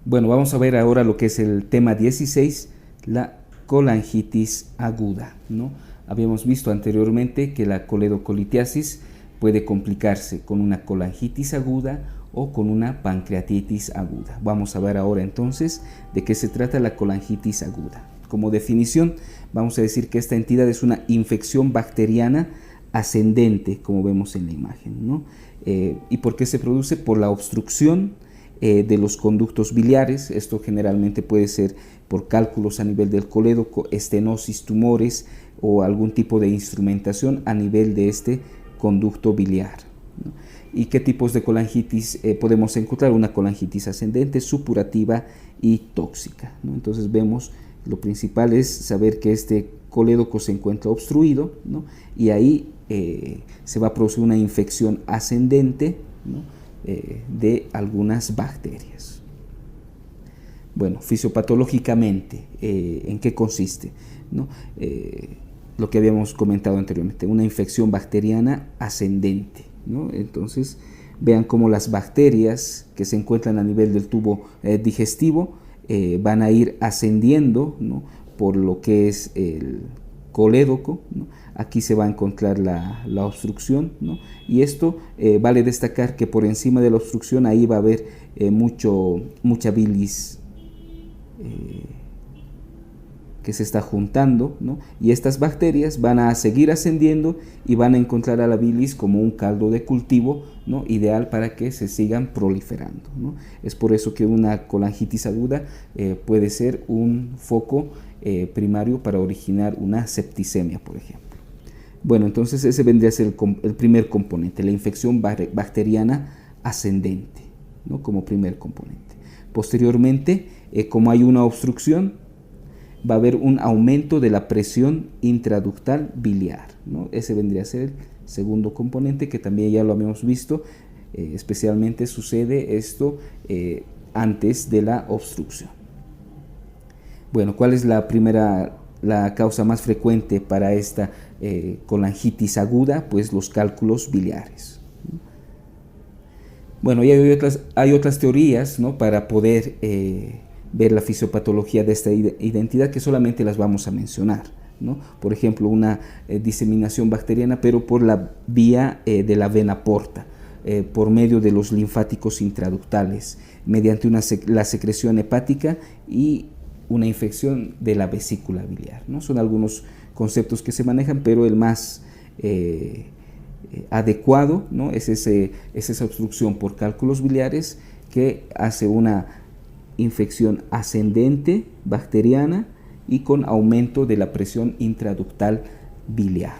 Bueno, vamos a ver ahora lo que es el tema 16, la colangitis aguda, ¿no? Habíamos visto anteriormente que la coledocolitiasis puede complicarse con una colangitis aguda o con una pancreatitis aguda. Vamos a ver ahora entonces de qué se trata la colangitis aguda. Como definición, vamos a decir que esta entidad es una infección bacteriana ascendente, como vemos en la imagen, ¿no? ¿Y por qué se produce? Por la obstrucción de los conductos biliares. Esto generalmente puede ser por cálculos a nivel del colédoco, estenosis, tumores o algún tipo de instrumentación a nivel de este conducto biliar, ¿no? ¿Y qué tipos de colangitis podemos encontrar? Una colangitis ascendente, supurativa y tóxica, ¿no? Entonces vemos, lo principal es saber que este colédoco se encuentra obstruido, ¿no? Y ahí se va a producir una infección ascendente, ¿no? De algunas bacterias. Bueno, fisiopatológicamente, ¿en qué consiste? ¿No? Lo que habíamos comentado anteriormente, una infección bacteriana ascendente, ¿no? Entonces, vean cómo las bacterias que se encuentran a nivel del tubo digestivo van a ir ascendiendo, ¿no? Por lo que es el colédoco, ¿no? Aquí se va a encontrar la obstrucción, ¿no? Y esto vale destacar que por encima de la obstrucción ahí va a haber mucha bilis que se está juntando, ¿no? Y estas bacterias van a seguir ascendiendo y van a encontrar a la bilis como un caldo de cultivo, ¿no? Ideal para que se sigan proliferando, ¿no? Es por eso que una colangitis aguda puede ser un foco primario para originar una septicemia, por ejemplo. Bueno, entonces ese vendría a ser el primer componente, la infección bacteriana ascendente, ¿no? Como primer componente. Posteriormente, como hay una obstrucción, va a haber un aumento de la presión intraductal biliar, ¿no? Ese vendría a ser el segundo componente, que también ya lo habíamos visto, especialmente sucede esto antes de la obstrucción. Bueno, ¿cuál es la causa más frecuente para esta colangitis aguda? Pues los cálculos biliares. Bueno, y hay otras teorías, ¿no? Para poder ver la fisiopatología de esta identidad, que solamente las vamos a mencionar, ¿no? Por ejemplo, una diseminación bacteriana, pero por la vía de la vena porta, por medio de los linfáticos intraductales, mediante la secreción hepática y una infección de la vesícula biliar, ¿no? Son algunos conceptos que se manejan, pero el más adecuado, ¿no? es esa obstrucción por cálculos biliares que hace una infección ascendente bacteriana y con aumento de la presión intraductal biliar.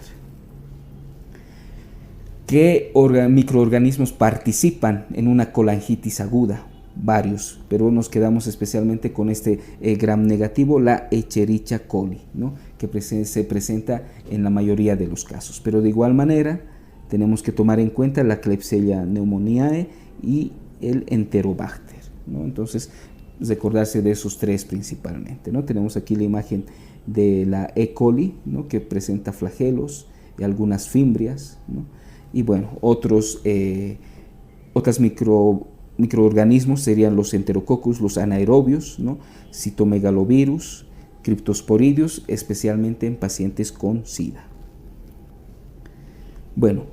¿Qué microorganismos participan en una colangitis aguda? Varios, pero nos quedamos especialmente con este gram negativo, la Escherichia coli, ¿no? Que se presenta en la mayoría de los casos. Pero de igual manera tenemos que tomar en cuenta la Klebsiella pneumoniae y el Enterobacter, ¿no? Entonces, recordarse de esos tres principalmente, ¿no? Tenemos aquí la imagen de la E. coli, ¿no? Que presenta flagelos y algunas fimbrias, ¿no? Y bueno, otros microorganismos serían los Enterococcus, los anaerobios, ¿no? Citomegalovirus, Cryptosporidium, especialmente en pacientes con SIDA. Bueno,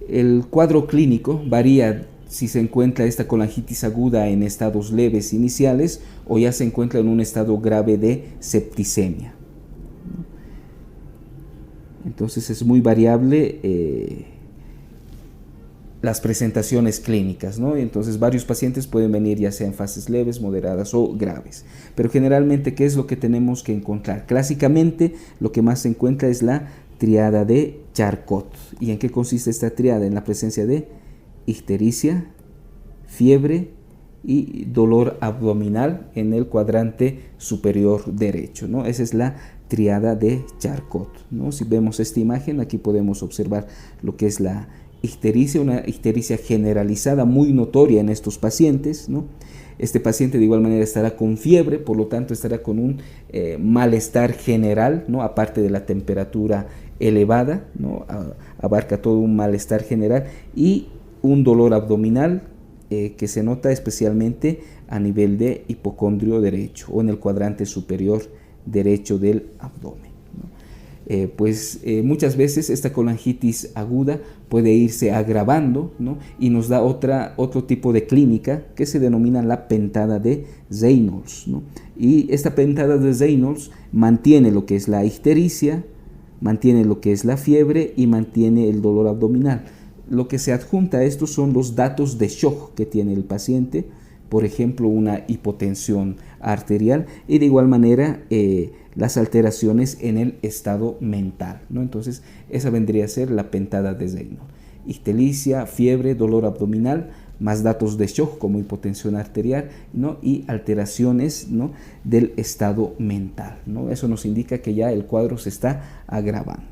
el cuadro clínico varía si se encuentra esta colangitis aguda en estados leves iniciales o ya se encuentra en un estado grave de septicemia. Entonces es muy variable las presentaciones clínicas, ¿no? Entonces varios pacientes pueden venir ya sea en fases leves, moderadas o graves. Pero generalmente, ¿qué es lo que tenemos que encontrar? Clásicamente, lo que más se encuentra es la triada de Charcot. ¿Y en qué consiste esta triada? En la presencia de ictericia, fiebre y dolor abdominal en el cuadrante superior derecho, ¿no? Esa es la triada de Charcot, ¿no? Si vemos esta imagen, aquí podemos observar lo que es la ictericia, una ictericia generalizada muy notoria en estos pacientes, ¿no? Este paciente de igual manera estará con fiebre, por lo tanto estará con un malestar general, ¿no? Aparte de la temperatura elevada, ¿no? Abarca todo un malestar general y un dolor abdominal que se nota especialmente a nivel de hipocondrio derecho o en el cuadrante superior derecho del abdomen, ¿no? Muchas veces esta colangitis aguda puede irse agravando, ¿no? Y nos da otro tipo de clínica que se denomina la pentada de Reynolds, ¿no? Y esta pentada de Reynolds mantiene lo que es la ictericia, mantiene lo que es la fiebre y mantiene el dolor abdominal. Lo que se adjunta a esto son los datos de shock que tiene el paciente, por ejemplo, una hipotensión arterial y de igual manera las alteraciones en el estado mental, ¿no? Entonces, esa vendría a ser la pentada de Reynolds. Ictericia, fiebre, dolor abdominal, más datos de shock como hipotensión arterial, ¿no? Y alteraciones, ¿no? del estado mental, ¿no? Eso nos indica que ya el cuadro se está agravando.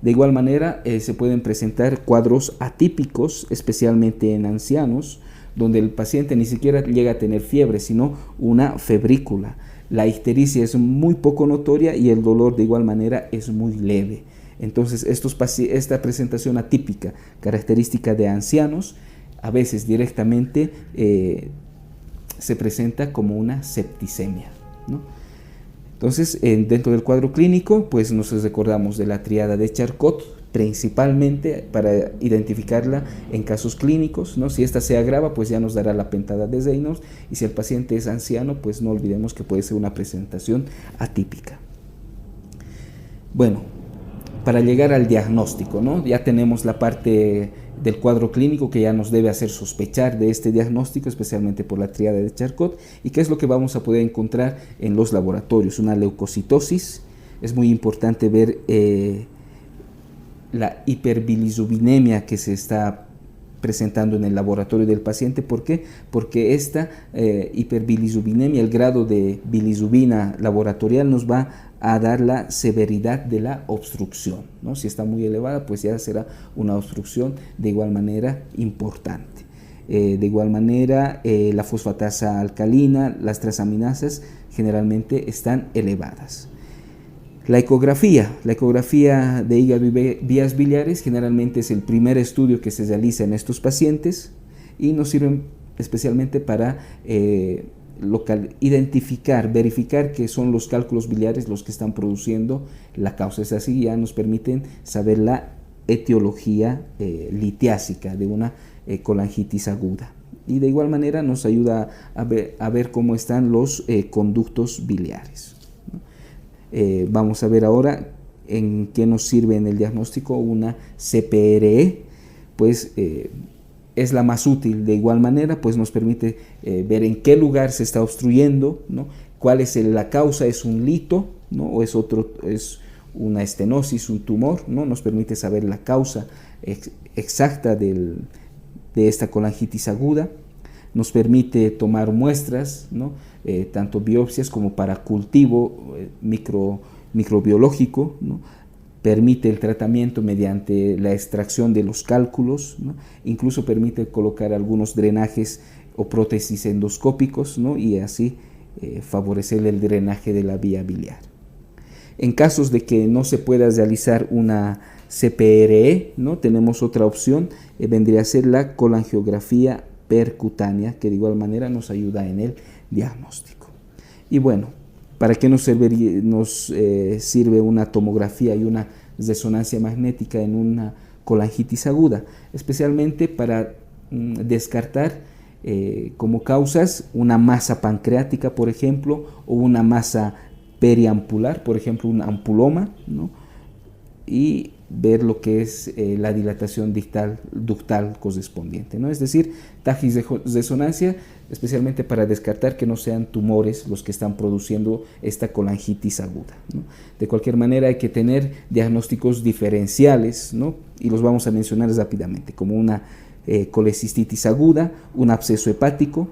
De igual manera, se pueden presentar cuadros atípicos, especialmente en ancianos, donde el paciente ni siquiera llega a tener fiebre, sino una febrícula. La ictericia es muy poco notoria y el dolor de igual manera es muy leve. Entonces, esta presentación atípica, característica de ancianos, a veces directamente se presenta como una septicemia, ¿no? Entonces, dentro del cuadro clínico, pues nos recordamos de la tríada de Charcot, principalmente para identificarla en casos clínicos, ¿no? Si esta se agrava, pues ya nos dará la pentada de Reynolds, y si el paciente es anciano, pues no olvidemos que puede ser una presentación atípica. Bueno, para llegar al diagnóstico, ¿no? Ya tenemos la parte del cuadro clínico que ya nos debe hacer sospechar de este diagnóstico, especialmente por la tríada de Charcot, y qué es lo que vamos a poder encontrar en los laboratorios. Una leucocitosis, es muy importante ver la hiperbilirubinemia que se está presentando en el laboratorio del paciente. ¿Por qué? Porque esta hiperbilirubinemia, el grado de bilirrubina laboratorial, nos va a dar la severidad de la obstrucción, ¿no? Si está muy elevada, pues ya será una obstrucción de igual manera importante. De igual manera, la fosfatasa alcalina, las transaminasas generalmente están elevadas. La ecografía de hígado y vías biliares generalmente es el primer estudio que se realiza en estos pacientes y nos sirven especialmente para identificar, verificar que son los cálculos biliares los que están produciendo la causa. Es así, ya nos permiten saber la etiología litiásica de una colangitis aguda. Y de igual manera nos ayuda a ver cómo están los conductos biliares. Vamos a ver ahora en qué nos sirve en el diagnóstico una CPRE, pues es la más útil. De igual manera, pues nos permite ver en qué lugar se está obstruyendo, ¿no? Cuál es la causa, es un lito, ¿no? O es una estenosis, un tumor, ¿no? Nos permite saber la causa exacta de esta colangitis aguda. Nos permite tomar muestras, ¿no? Tanto biopsias como para cultivo microbiológico, ¿no? Permite el tratamiento mediante la extracción de los cálculos, ¿no? Incluso permite colocar algunos drenajes o prótesis endoscópicos, ¿no? Y así favorecer el drenaje de la vía biliar. En casos de que no se pueda realizar una CPRE, ¿no? Tenemos otra opción, vendría a ser la colangiografía percutánea, que de igual manera nos ayuda en el diagnóstico. Y bueno, ¿para qué nos sirve una tomografía y una resonancia magnética en una colangitis aguda? Especialmente para descartar como causas una masa pancreática, por ejemplo, o una masa periampular, por ejemplo, un ampuloma, ¿no? Y ver lo que es la dilatación ductal correspondiente, ¿no? Es decir, resonancia, especialmente para descartar que no sean tumores los que están produciendo esta colangitis aguda, ¿no? De cualquier manera, hay que tener diagnósticos diferenciales, ¿no? Y los vamos a mencionar rápidamente, como una colecistitis aguda, un absceso hepático,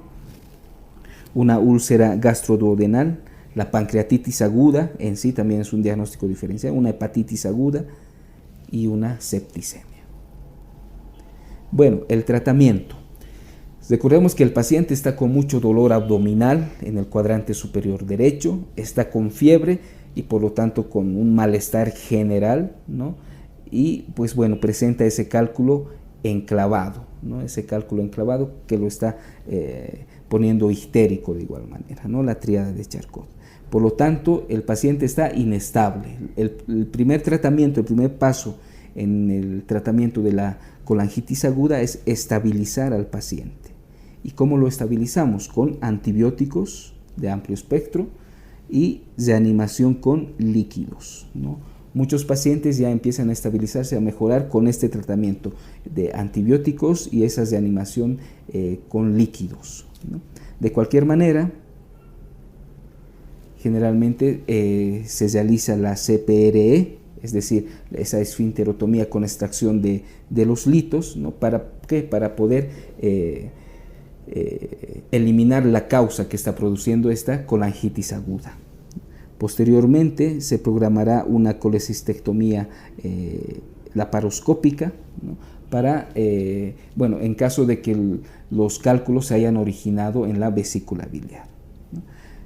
una úlcera gastroduodenal, la pancreatitis aguda en sí también es un diagnóstico diferencial, una hepatitis aguda y una septicemia. Bueno, el tratamiento. Recordemos que el paciente está con mucho dolor abdominal en el cuadrante superior derecho, está con fiebre y por lo tanto con un malestar general, ¿no? Y pues bueno, presenta ese cálculo enclavado, ¿no? Ese cálculo enclavado que lo está poniendo histérico de igual manera, ¿no? La tríada de Charcot. Por lo tanto, el paciente está inestable. El primer tratamiento, el primer paso en el tratamiento de la colangitis aguda es estabilizar al paciente. ¿Y cómo lo estabilizamos? Con antibióticos de amplio espectro y reanimación con líquidos, ¿no? Muchos pacientes ya empiezan a estabilizarse, a mejorar con este tratamiento de antibióticos y esa reanimación con líquidos, ¿no? De cualquier manera, generalmente se realiza la CPRE, es decir, esa esfinterotomía con extracción de los litos, ¿no? ¿Para qué? Para poder eliminar la causa que está produciendo esta colangitis aguda. Posteriormente se programará una colecistectomía laparoscópica, ¿no? Para, bueno, en caso de que los cálculos se hayan originado en la vesícula biliar, ¿no?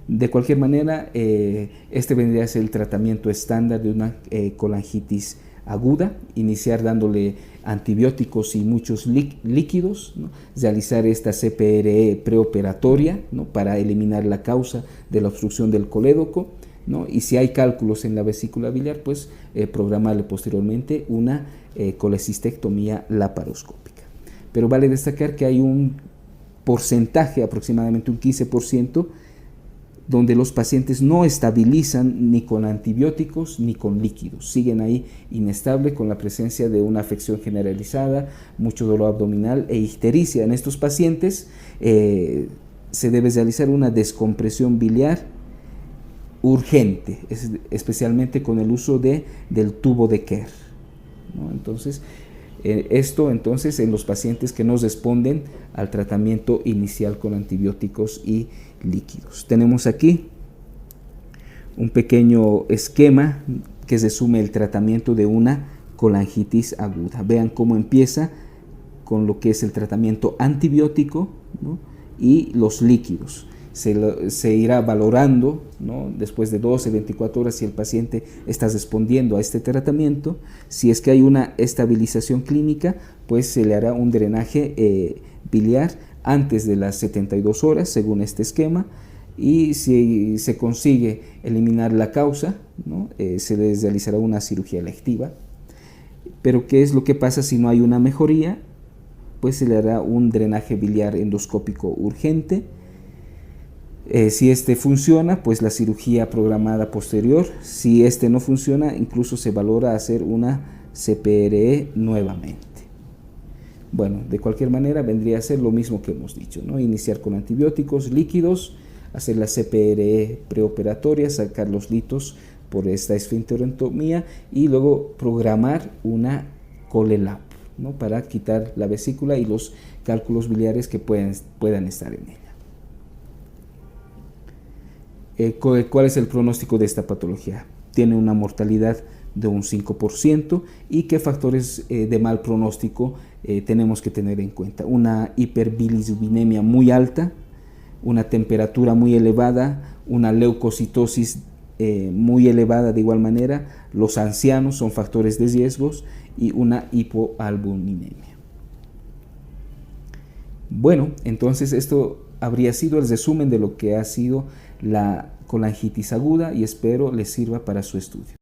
De cualquier manera, este vendría a ser el tratamiento estándar de una colangitis aguda: iniciar dándole antibióticos y muchos líquidos, ¿no? Realizar esta CPRE preoperatoria, ¿no? Para eliminar la causa de la obstrucción del colédoco, ¿no? Y si hay cálculos en la vesícula biliar, pues programarle posteriormente una colecistectomía laparoscópica. Pero vale destacar que hay un porcentaje, aproximadamente un 15%, donde los pacientes no estabilizan ni con antibióticos ni con líquidos, siguen ahí inestables con la presencia de una afección generalizada, mucho dolor abdominal e ictericia. En estos pacientes se debe realizar una descompresión biliar urgente, especialmente con el uso del tubo de Kerr, ¿no? Entonces, esto entonces en los pacientes que no responden al tratamiento inicial con antibióticos y líquidos. Tenemos aquí un pequeño esquema que resume el tratamiento de una colangitis aguda. Vean cómo empieza con lo que es el tratamiento antibiótico, ¿no? Y los líquidos. Se irá valorando, ¿no? Después de 12, 24 horas si el paciente está respondiendo a este tratamiento. Si es que hay una estabilización clínica, pues se le hará un drenaje biliar antes de las 72 horas, según este esquema, y si se consigue eliminar la causa, ¿no? Se les realizará una cirugía electiva. Pero ¿qué es lo que pasa si no hay una mejoría? Pues se le hará un drenaje biliar endoscópico urgente. Si este funciona, pues la cirugía programada posterior. Si este no funciona, incluso se valora hacer una CPRE nuevamente. Bueno, de cualquier manera vendría a ser lo mismo que hemos dicho, ¿no? Iniciar con antibióticos, líquidos, hacer la CPRE preoperatoria, sacar los litos por esta esfinterotomía y luego programar una ColeLap, ¿no? Para quitar la vesícula y los cálculos biliares que puedan estar en ella. ¿Cuál es el pronóstico de esta patología? Tiene una mortalidad de un 5%. ¿Y qué factores de mal pronóstico tenemos que tener en cuenta? Una hiperbilirubinemia muy alta, una temperatura muy elevada, una leucocitosis muy elevada de igual manera, los ancianos son factores de riesgos, y una hipoalbuminemia. Bueno, entonces esto habría sido el resumen de lo que ha sido la colangitis aguda y espero les sirva para su estudio.